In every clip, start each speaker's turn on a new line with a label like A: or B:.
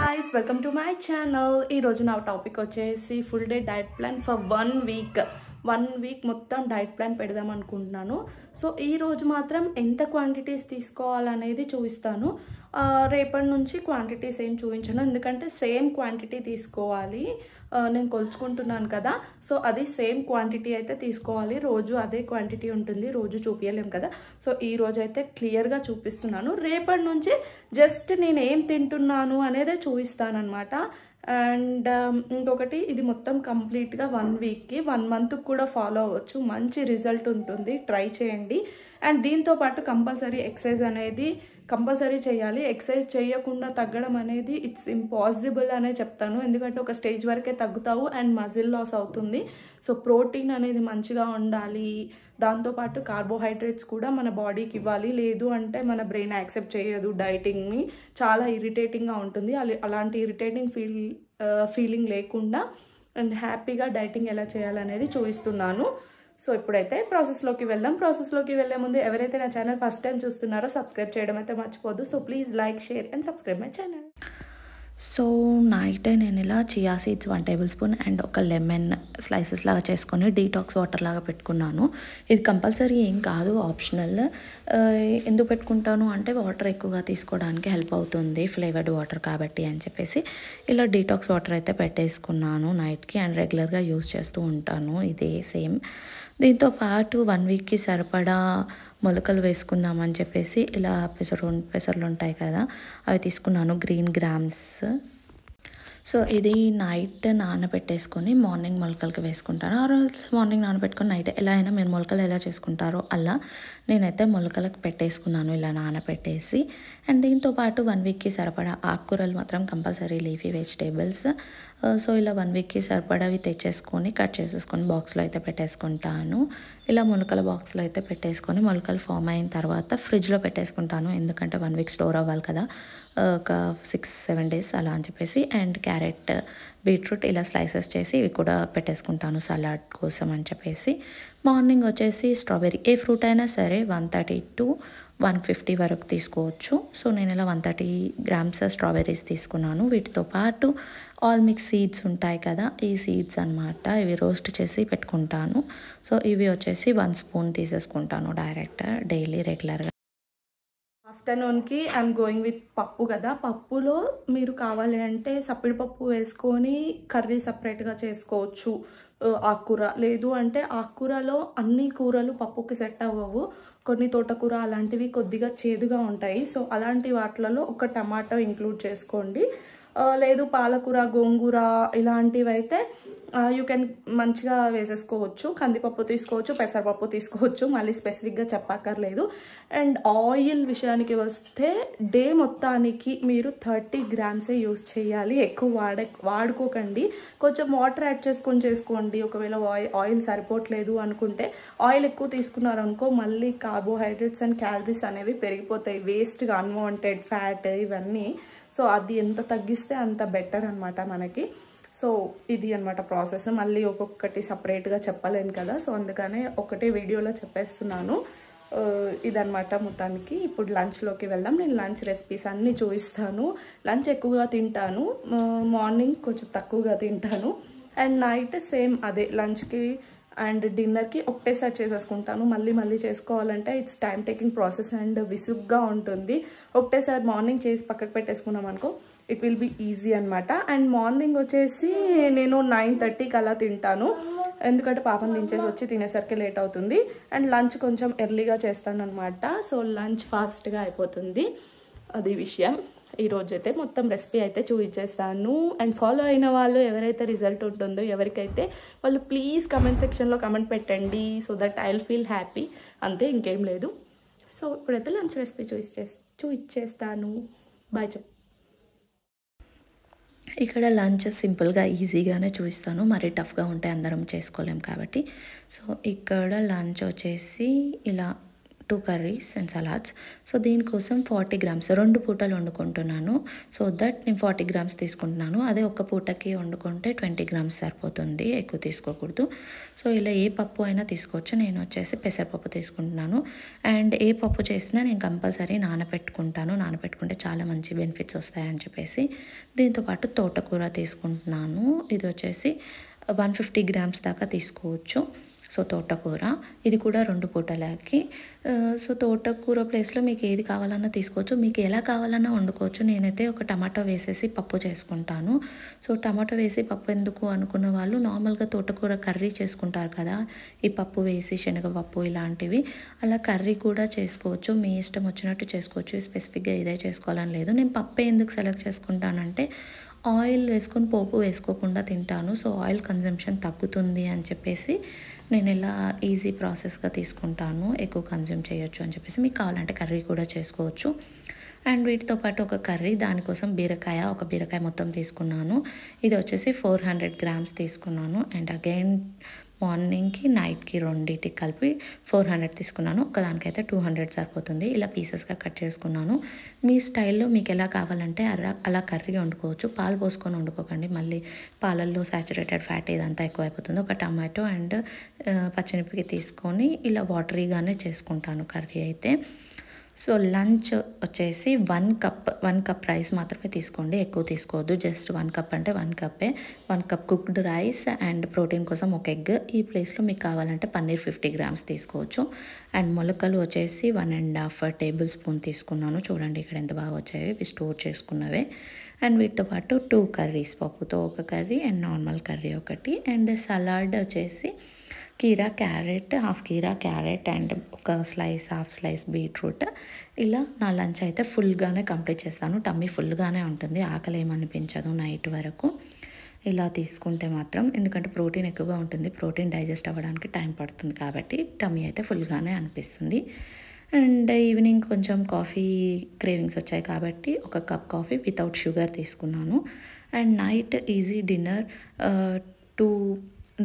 A: guys, welcome to my channel. ఈ రోజు నా టాపిక్ వచ్చేసి full day diet plan for 1 week మొత్తం డైట్ ప్లాన్ పెడదాం అనుకుంటున్నాను. సో ఈ రోజు మాత్రం ఎంత క్వాంటిటీస్ తీసుకోవాలనేది చూపిస్తాను. రేపటి నుంచి క్వాంటిటీస్ ఏం చూపించను, ఎందుకంటే సేమ్ క్వాంటిటీ తీసుకోవాలి. నేను కొలుచుకుంటున్నాను కదా, సో అది సేమ్ క్వాంటిటీ అయితే తీసుకోవాలి. రోజు అదే క్వాంటిటీ ఉంటుంది, రోజు చూపించలేం కదా. సో ఈ రోజు అయితే క్లియర్గా చూపిస్తున్నాను. రేపటి నుంచి జస్ట్ నేను ఏం తింటున్నాను అనేదే చూపిస్తాను అనమాట. అండ్ ఇంకొకటి, ఇది మొత్తం కంప్లీట్గా 1 వీక్కి 1 మంత్కి కూడా ఫాలో అవ్వచ్చు, మంచి రిజల్ట్ ఉంటుంది, ట్రై చేయండి. అండ్ దీంతో పాటు కంపల్సరీ ఎక్సర్సైజ్ అనేది కంపల్సరీ చేయాలి. ఎక్సర్సైజ్ చేయకుండా తగ్గడం అనేది ఇట్స్ ఇంపాసిబుల్ అనే చెప్తాను, ఎందుకంటే ఒక స్టేజ్ వరకే తగ్గుతావు అండ్ మజిల్ లాస్ అవుతుంది. సో ప్రోటీన్ అనేది మంచిగా ఉండాలి, దాంతోపాటు కార్బోహైడ్రేట్స్ కూడా మన బాడీకి ఇవ్వాలి. లేదు అంటే మన బ్రెయిన్ యాక్సెప్ట్ చేయదు డైటింగ్ని, చాలా ఇరిటేటింగ్గా ఉంటుంది. అలాంటి ఇరిటేటింగ్ ఫీలింగ్ లేకుండా అండ్ హ్యాపీగా డైటింగ్ ఎలా చేయాలనేది చూపిస్తున్నాను. సో ఇప్పుడైతే ప్రాసెస్లోకి వెళ్దాం. ప్రాసెస్లోకి వెళ్లే ముందు ఎవరైతే నా ఛానల్ ఫస్ట్ టైం చూస్తున్నారో సబ్స్క్రైబ్ చేయడం అయితే మర్చిపోద్దు. So please like, share and subscribe my channel.
B: So night నేను ఇలా chia seeds 1 tablespoon and ఒక లెమన్ స్లైసెస్ లాగా చేసుకొని డీటాక్స్ వాటర్ లాగా పెట్టుకున్నాను. ఇది కంపల్సరీ ఏం కాదు, ఆప్షనల్. ఎందుకు పెట్టుకుంటాను అంటే వాటర్ ఎక్కువగా తీసుకోవడానికి హెల్ప్ అవుతుంది, ఫ్లేవర్డ్ వాటర్ కాబట్టి అని చెప్పేసి ఇలా డీటాక్స్ వాటర్ అయితే పెట్టేసుకున్నాను నైట్కి. అండ్ రెగ్యులర్గా యూస్ చేస్తూ ఉంటాను ఇదే సేమ్. దీంతో పాటు 1 వీక్కి సరిపడా మొలకలు వేసుకుందామని చెప్పేసి ఇలా పెసర్లు ఉంటాయి కదా, అవి తీసుకున్నాను, గ్రీన్ గ్రామ్స్. సో ఇది నైట్ నానబెట్టేసుకొని మార్నింగ్ మొలకలకి వేసుకుంటాను. ఆ రోజు మార్నింగ్ నానబెట్టుకొని నైట్ ఎలా అయినా మీరు మొలకలు ఎలా చేసుకుంటారో అలా నేనైతే మొలకలకు పెట్టేసుకున్నాను ఇలా నానబెట్టేసి. అండ్ దీంతో పాటు 1 వీక్కి సరిపడా ఆకుకూరలు మాత్రం కంపల్సరీ, లీఫీ వెజిటేబుల్స్. సో ఇలా 1 వీక్కి సరిపడావి తెచ్చేసుకొని కట్ చేసేసుకొని బాక్స్లో అయితే పెట్టేసుకుంటాను. ఇలా మొలకల బాక్స్లో అయితే పెట్టేసుకొని మొలకలు ఫామ్ అయిన తర్వాత ఫ్రిడ్జ్లో పెట్టేసుకుంటాను, ఎందుకంటే 1 వీక్ స్టోర్ అవ్వాలి కదా, ఒక 6-7 డేస్ అలా అని చెప్పేసి. అండ్ క్యారెట్, బీట్రూట్ ఇలా స్లైసెస్ చేసి ఇవి కూడా పెట్టేసుకుంటాను సలాడ్ కోసం అని చెప్పేసి. మార్నింగ్ వచ్చేసి స్ట్రాబెర్రీ, ఏ ఫ్రూట్ అయినా సరే 130 to 150 వరకు తీసుకోవచ్చు. సో నేను ఇలా 130 గ్రామ్స్ స్ట్రాబెర్రీస్ తీసుకున్నాను. వీటితో పాటు ఆల్ మిక్స్ సీడ్స్ ఉంటాయి కదా, ఈ సీడ్స్ అనమాట, ఇవి రోస్ట్ చేసి పెట్టుకుంటాను. సో ఇవి వచ్చేసి 1 స్పూన్ తీసేసుకుంటాను డైరెక్ట్ డైలీ రెగ్యులర్గా.
A: ఆఫ్టర్నూన్కి ఐఎమ్ గోయింగ్ విత్ పప్పు కదా, పప్పులో మీరు కావాలి అంటే సప్పిడిపప్పు వేసుకొని కర్రీ సపరేట్గా చేసుకోవచ్చు, ఆకుకూర. లేదు అంటే ఆకుకూరలో అన్ని కూరలు పప్పుకి సెట్ అవ్వవు, కొన్ని తోటకూర అలాంటివి కొద్దిగా చేదుగా ఉంటాయి. సో అలాంటి వాటిలలో ఒక టమాటో ఇంక్లూడ్ చేసుకోండి. లేదు పాలకూర, గోంగూర ఇలాంటివి అయితే యూ కెన్ మంచిగా వేసేసుకోవచ్చు. కందిపప్పు తీసుకోవచ్చు, పెసరపప్పు తీసుకోవచ్చు, మళ్ళీ స్పెసిఫిక్గా చెప్పక్కర్లేదు. అండ్ ఆయిల్ విషయానికి వస్తే డే మొత్తానికి మీరు 30 గ్రామ్సే యూస్ చేయాలి, ఎక్కువ వాడుకోకండి. కొంచెం వాటర్ యాడ్ చేసుకొని చేసుకోండి. ఒకవేళ ఆయిల్ సరిపోవట్లేదు అనుకుంటే, ఆయిల్ ఎక్కువ తీసుకున్నారనుకో మళ్ళీ కార్బోహైడ్రేట్స్ అండ్ క్యాలరీస్ అనేవి పెరిగిపోతాయి, వేస్ట్గా అన్వాంటెడ్ ఫ్యాట్ ఇవన్నీ. సో అది ఎంత తగ్గిస్తే అంత బెటర్ అనమాట మనకి. సో ఇది అనమాట ప్రాసెస్, మళ్ళీ ఒక్కొక్కటి సపరేట్గా చెప్పలేను కదా, సో అందుకనే ఒకటే వీడియోలో చెప్పేస్తున్నాను. ఇదనమాట మొత్తానికి. ఇప్పుడు లంచ్లోకి వెళ్దాం. నేను లంచ్ రెసిపీస్ అన్నీ చూపిస్తాను. లంచ్ ఎక్కువగా తింటాను, మార్నింగ్ కొంచెం తక్కువగా తింటాను, అండ్ నైట్ సేమ్ అదే లంచ్కి అండ్ డిన్నర్కి ఒకటేసారి చేసేసుకుంటాను. మళ్ళీ చేసుకోవాలంటే it's time taking process and విసుగ్గా ఉంటుంది. ఒకటేసారి మార్నింగ్ చేసి పక్కకు పెట్టేసుకున్నాం అనుకో, ఇట్ విల్ బి ఈజీ అనమాట. అండ్ మార్నింగ్ వచ్చేసి నేను 9:30కి అలా తింటాను, ఎందుకంటే పాపం దించేసి వచ్చి తినేసరికి లేట్ అవుతుంది. అండ్ లంచ్ కొంచెం ఎర్లీగా చేస్తాను అనమాట, సో లంచ్ ఫాస్ట్గా అయిపోతుంది. అది విషయం. ఈరోజైతే మొత్తం రెసిపీ అయితే చూపించేస్తాను. అండ్ ఫాలో అయిన వాళ్ళు ఎవరైతే రిజల్ట్ ఉంటుందో ఎవరికైతే వాళ్ళు ప్లీజ్ కమెంట్ సెక్షన్లో కమెంట్ పెట్టండి, so that I will feel happy. అంతే, ఇంకేం లేదు. సో ఇప్పుడైతే లంచ్ రెసిపీ చూపించేస్తాను. బాయ్ చెప్పు.
B: ఇక్కడ లంచ్ సింపుల్గా ఈజీగానే చూపిస్తాను, మరీ టఫ్గా ఉంటే అందరం చేసుకోలేం కాబట్టి. సో ఇక్కడ లంచ్ వచ్చేసి ఇలా 2 కర్రీస్ అండ్ సలాడ్స్. సో దీనికోసం 40 గ్రామ్స్ 2 పూటలు వండుకుంటున్నాను. సో దట్ నేను 40 గ్రామ్స్ తీసుకుంటున్నాను. అదే ఒక్క పూటకి వండుకుంటే 20 గ్రామ్స్ సరిపోతుంది, ఎక్కువ తీసుకోకూడదు. సో ఇలా ఏ పప్పు అయినా తీసుకోవచ్చు. నేను వచ్చేసి పెసరపప్పు తీసుకుంటున్నాను. అండ్ ఏ పప్పు చేసినా నేను కంపల్సరీ నానబెట్టుకుంటాను. నానబెట్టుకుంటే చాలా మంచి బెనిఫిట్స్ వస్తాయని చెప్పేసి. దీంతోపాటు తోటకూర తీసుకుంటున్నాను. ఇది వచ్చేసి 150 గ్రామ్స్ దాకా తీసుకోవచ్చు. సో తోటకూర ఇది కూడా 2 పూటలకి. సో తోటకూర ప్లేస్లో మీకు ఏది కావాలన్నా తీసుకోవచ్చు, మీకు ఎలా కావాలన్నా వండుకోవచ్చు. నేనైతే ఒక టమాటో వేసేసి పప్పు చేసుకుంటాను. సో టమాటో వేసి పప్పు ఎందుకు అనుకున్న వాళ్ళు నార్మల్గా తోటకూర కర్రీ చేసుకుంటారు కదా, ఈ పప్పు వేసి శనగపప్పు ఇలాంటివి, అలా కర్రీ కూడా చేసుకోవచ్చు. మీ ఇష్టం వచ్చినట్టు చేసుకోవచ్చు. స్పెసిఫిక్గా ఇదే చేసుకోవాలని లేదు. నేను పప్పే ఎందుకు సెలెక్ట్ చేసుకుంటానంటే ఆయిల్ వేసుకొని పోపు వేసుకోకుండా తింటాను. సో ఆయిల్ కన్జంప్షన్ తగ్గుతుంది అని చెప్పేసి నేను ఇలా ఈజీ ప్రాసెస్గా తీసుకుంటాను. ఎక్కువ కన్జ్యూమ్ చేయొచ్చు అని చెప్పేసి. మీకు కావాలంటే కర్రీ కూడా చేసుకోవచ్చు. అండ్ వీటితో పాటు ఒక కర్రీ, దానికోసం ఒక బీరకాయ మొత్తం తీసుకున్నాను. ఇది వచ్చేసి 400 గ్రామ్స్ తీసుకున్నాను. అండ్ అగైన్ మార్నింగ్కి నైట్కి రెండింటికి కలిపి 400 తీసుకున్నాను. ఒకదానికైతే 200 సరిపోతుంది. ఇలా పీసెస్గా కట్ చేసుకున్నాను. మీ స్టైల్లో మీకు ఎలా కావాలంటే అలా కర్రీ వండుకోవచ్చు. పాలు పోసుకొని వండుకోకండి, మళ్ళీ పాలల్లో సాచురేటెడ్ ఫ్యాట్ ఇదంతా ఎక్కువ అయిపోతుంది. ఒక టమాటో అండ్ పచ్చిమిరపకాయ తీసుకొని ఇలా వాటరీగానే చేసుకుంటాను కర్రీ అయితే. సో లంచ్ వచ్చేసి 1 కప్ రైస్ మాత్రమే తీసుకోండి, ఎక్కువ తీసుకోవద్దు. జస్ట్ 1 కప్ అంటే 1 కప్పే. 1 cup cooked rice and protein కోసం ఒక ఎగ్. ఈ ప్లేస్లో మీకు కావాలంటే పన్నీర్ 50 గ్రామ్స్ తీసుకోవచ్చు. అండ్ మొలకలు వచ్చేసి 1.5 టేబుల్ స్పూన్ తీసుకున్నాను. చూడండి ఇక్కడ ఎంత బాగా వచ్చాయి, ఇవి స్టోర్ చేసుకున్నవే. అండ్ వీటితో పాటు 2 కర్రీస్, పప్పుతో ఒక కర్రీ అండ్ నార్మల్ కర్రీ ఒకటి. అండ్ సలాడ్ వచ్చేసి హాఫ్ కీరా క్యారెట్ అండ్ ఒక హాఫ్ స్లైస్ బీట్రూట్. ఇలా నా లంచ్ అయితే ఫుల్గానే కంప్లీట్ చేస్తాను. టమ్మీ ఫుల్గానే ఉంటుంది, ఆకలి ఏమనిపించదు నైట్ వరకు ఇలా తీసుకుంటే మాత్రం. ఎందుకంటే ప్రోటీన్ ఎక్కువగా ఉంటుంది, ప్రోటీన్ డైజెస్ట్ అవ్వడానికి టైం పడుతుంది కాబట్టి టమ్మీ అయితే ఫుల్గానే అనిపిస్తుంది. అండ్ ఈవినింగ్ కొంచెం కాఫీ క్రేవింగ్స్ వచ్చాయి కాబట్టి ఒక కప్ కాఫీ వితౌట్ షుగర్ తీసుకున్నాను. And night easy dinner 2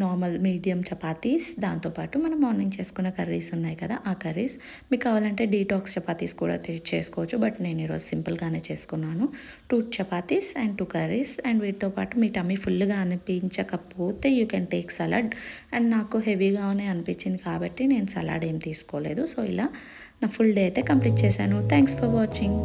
B: normal medium chapatis, దాంతోపాటు మనం మార్నింగ్ చేసుకున్న కర్రీస్ ఉన్నాయి కదా ఆ కర్రీస్. మీకు కావాలంటే డీటాక్స్ చపాతీస్ కూడా చేసుకోవచ్చు, బట్ నేను ఈరోజు సింపుల్గానే చేసుకున్నాను. 2 చపాతీస్ అండ్ 2 కర్రీస్. అండ్ వీటితో పాటు మీ టమ్మీ ఫుల్గా అనిపించకపోతే you can take salad. And నాకు హెవీగానే అనిపించింది కాబట్టి నేను సలాడ్ ఏం తీసుకోలేదు. సో ఇలా నా ఫుల్ డే అయితే కంప్లీట్ చేశాను. Thanks for watching.